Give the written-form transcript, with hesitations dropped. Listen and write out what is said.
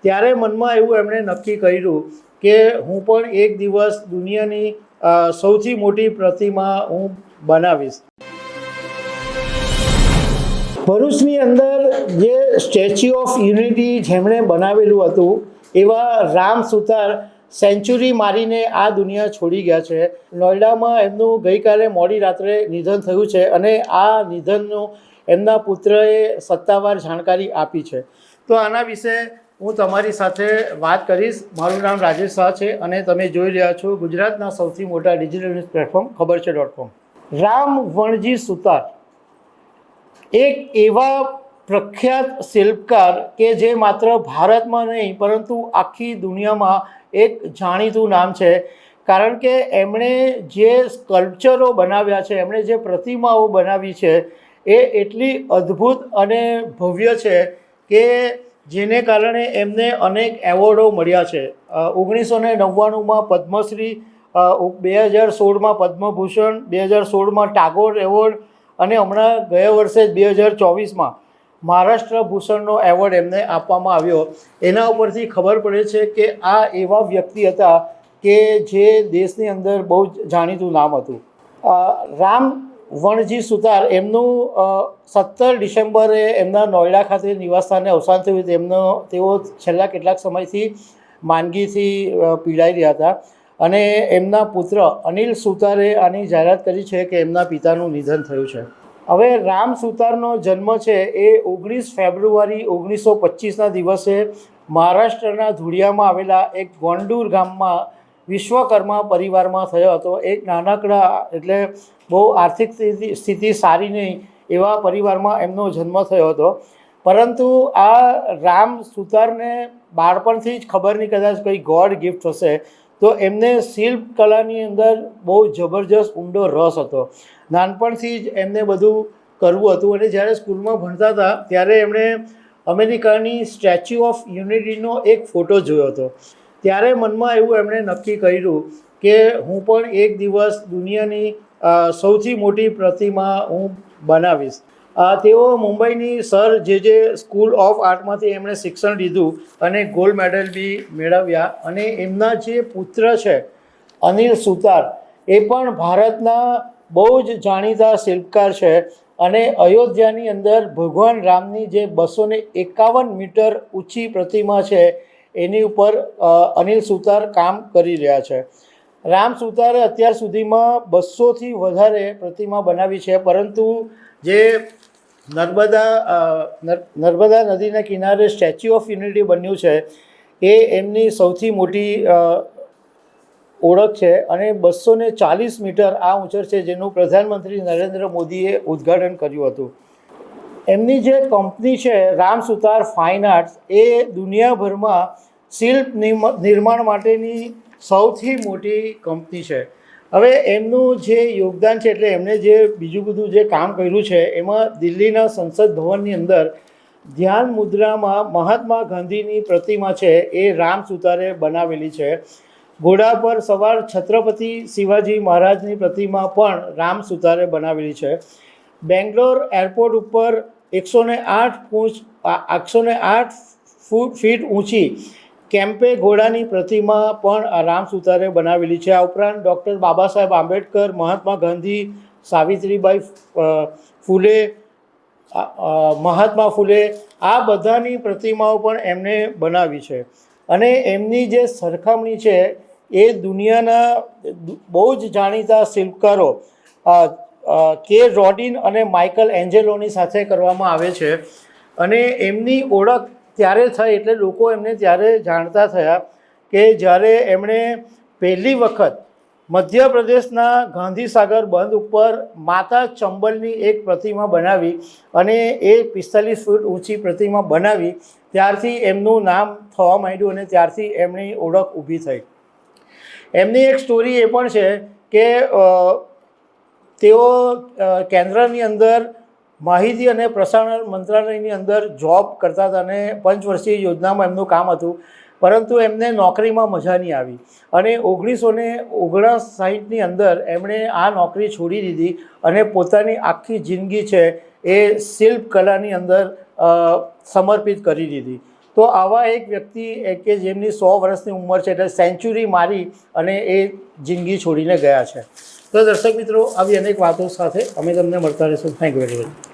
ત્યારે મનમાં એવું એમણે નક્કી કર્યું કે હું પણ એક દિવસ દુનિયાની સૌથી મોટી પ્રતિમા હું બનાવીશ. ભરૂચની અંદર જે સ્ટેચ્યુ ઓફ યુનિટી જેમણે બનાવેલું હતું એવા રામ સુતાર સેન્ચુરી મારીને આ દુનિયા છોડી ગયા છે. નોઈડામાં એમનું ગઈકાલે મોડી રાત્રે નિધન થયું છે અને આ નિધનનું એમના પુત્રએ સત્તાવાર જાણકારી આપી છે. તો આના વિશે હું તમારી સાથે વાત કરીશ. મારું નામ રાજેશ શાહ છે અને તમે જોઈ રહ્યા છો ગુજરાતના સૌથી મોટા ડિજિટલ ન્યૂઝ પ્લેટફોર્મ ખબરછે.com. રામ વણજી સુતાર એક એવા પ્રખ્યાત શિલ્પકાર કે જે માત્ર ભારતમાં નહીં પરંતુ આખી દુનિયામાં એક જાણીતું નામ છે. કારણ કે એમણે જે સ્કલ્પચરો બનાવ્યા છે, એમણે જે પ્રતિમાઓ બનાવી છે એ એટલી અદ્ભુત અને ભવ્ય છે કે જેને કારણે એમને અનેક એવોર્ડો મળ્યા છે. 1999માં પદ્મશ્રી, 2016માં પદ્મભૂષણ, 2016માં ટાગોર એવોર્ડ અને હમણાં ગયા વર્ષે 2024માં મહારાષ્ટ્ર ભૂષણનો એવોર્ડ એમને આપવામાં આવ્યો. એના ઉપરથી ખબર પડે છે કે આ એવા વ્યક્તિ હતા કે જે દેશની અંદર બહુ જ જાણીતું નામ હતું. રામ વણજી સુતાર એમનું 17 ડિસેમ્બરે એમના નોઈડા ખાતે નિવાસસ્થાને અવસાન થયું. તેઓ છેલ્લા કેટલાક સમયથી માંદગીથી પીડાઈ રહ્યા હતા અને એમના પુત્ર અનિલ સુતારે આની જાહેરાત કરી છે કે એમના પિતાનું નિધન થયું છે. હવે રામ સુતારનો જન્મ છે એ 19 ફેબ્રુઆરી 1925ના દિવસે મહારાષ્ટ્રના ધુળિયામાં આવેલા એક ગોંડુર ગામમાં વિશ્વકર્મા પરિવારમાં થયો હતો. એક નાનકડા, એટલે બહુ આર્થિક સ્થિતિ સારી નહીં એવા પરિવારમાં એમનો જન્મ થયો હતો. પરંતુ આ રામ સુતારને બાળપણથી જ ખબર નહીં, કદાચ કંઈ ગોડ ગિફ્ટ હશે, તો એમને શિલ્પ કલાની અંદર બહુ જબરજસ્ત ઊંડો રસ હતો. નાનપણથી જ એમને બધું કરવું હતું અને જ્યારે સ્કૂલમાં ભણતા હતા ત્યારે એમણે અમેરિકાની સ્ટેચ્યુ ઓફ યુનિટીનો એક ફોટો જોયો હતો. ત્યારે મનમાં એવું એમણે નક્કી કર્યું કે હું પણ એક દિવસ દુનિયાની સૌથી મોટી પ્રતિમા હું બનાવીશ. તેઓ મુંબઈની સર જે સ્કૂલ ઓફ આર્ટમાંથી એમણે શિક્ષણ લીધું અને ગોલ્ડ મેડલ બી મેળવ્યા. અને એમના જે પુત્ર છે અનિલ સુતાર, એ પણ ભારતના બહુ જ જાણીતા શિલ્પકાર છે અને અયોધ્યાની અંદર ભગવાન રામની જે 251 મીટર ઊંચી પ્રતિમા છે એની ઉપર અનિલ સુતાર કામ કરી રહ્યા છે. રામ સુતારે અત્યાર સુધીમાં 200થી વધારે પ્રતિમા બનાવી છે. પરંતુ જે નર્મદા નદીના કિનારે સ્ટેચ્યુ ઓફ યુનિટી બન્યું છે એ એમની સૌથી મોટી ઓળખ છે અને 240 મીટર આ ઊંચર છે, જેનું પ્રધાનમંત્રી નરેન્દ્ર મોદીએ ઉદ્ઘાટન કર્યું હતું. એમની જે કંપની છે રામ સુતાર ફાઇન આર્ટ્સ, એ દુનિયાભરમાં શિલ્પ નિર્માણ માટેની સૌથી મોટી કંપની છે. હવે એમનું જે યોગદાન છે, એટલે એમણે જે બીજું બધું જે કામ કર્યું છે એમાં દિલ્હીના સંસદ ભવનની અંદર ધ્યાન મુદ્રામાં મહાત્મા ગાંધીની પ્રતિમા છે એ રામ સુતારે બનાવેલી છે. ઘોડા પર સવાર છત્રપતિ શિવાજી મહારાજની પ્રતિમા પણ રામ સુતારે બનાવેલી છે. બેંગ્લોર એરપોર્ટ ઉપર 108 ફીટ ઊંચી કેમ્પે ઘોડાની પ્રતિમા પણ રામ સુતારે બનાવેલી છે. આ ઉપરાંત ડૉક્ટર બાબા સાહેબ આંબેડકર, મહાત્મા ગાંધી, સાવિત્રીબાઈ ફૂલે, મહાત્મા ફૂલે, આ બધાની પ્રતિમાઓ પણ એમણે બનાવી છે. અને એમની જે સરખામણી છે એ દુનિયાના બહુ જ જાણીતા શિલ્પકારો કે રોડિન અને માઇકલ એન્જેલોની સાથે કરવામાં આવે છે. અને એમની ઓળખ ત્યારે થઈ, એટલે લોકો એમને ત્યારે જાણતા થયા કે જ્યારે એમણે પહેલી વખત મધ્યપ્રદેશના ગાંધીસાગર બંધ ઉપર માતા ચંબલની એક પ્રતિમા બનાવી અને એ 45 ફૂટ ઊંચી પ્રતિમા બનાવી, ત્યારથી એમનું નામ થવા માંડ્યું અને ત્યારથી એમની ઓળખ ઊભી થઈ. એમની એક સ્ટોરી એ પણ છે કે તેઓ કેન્દ્રની અંદર માહિતી અને પ્રસારણ મંત્રાલયની અંદર જોબ કરતા હતા અને 5 વર્ષીય યોજનામાં એમનું કામ હતું. પરંતુ એમને નોકરીમાં મજા નહીં આવી અને 1959ની અંદર એમણે આ નોકરી છોડી દીધી અને પોતાની આખી જિંદગી છે એ શિલ્પ કલાની અંદર સમર્પિત કરી દીધી. તો આવા એક વ્યક્તિ કે જેમની 100 વર્ષની ઉંમર છે એટલે સેન્ચુરી મારી અને એ જિંદગી છોડીને ગયા છે. તો દર્શક મિત્રો આવી અનેક વાતો સાથે અમે તમને મળતા રહીશું. Thank you very much.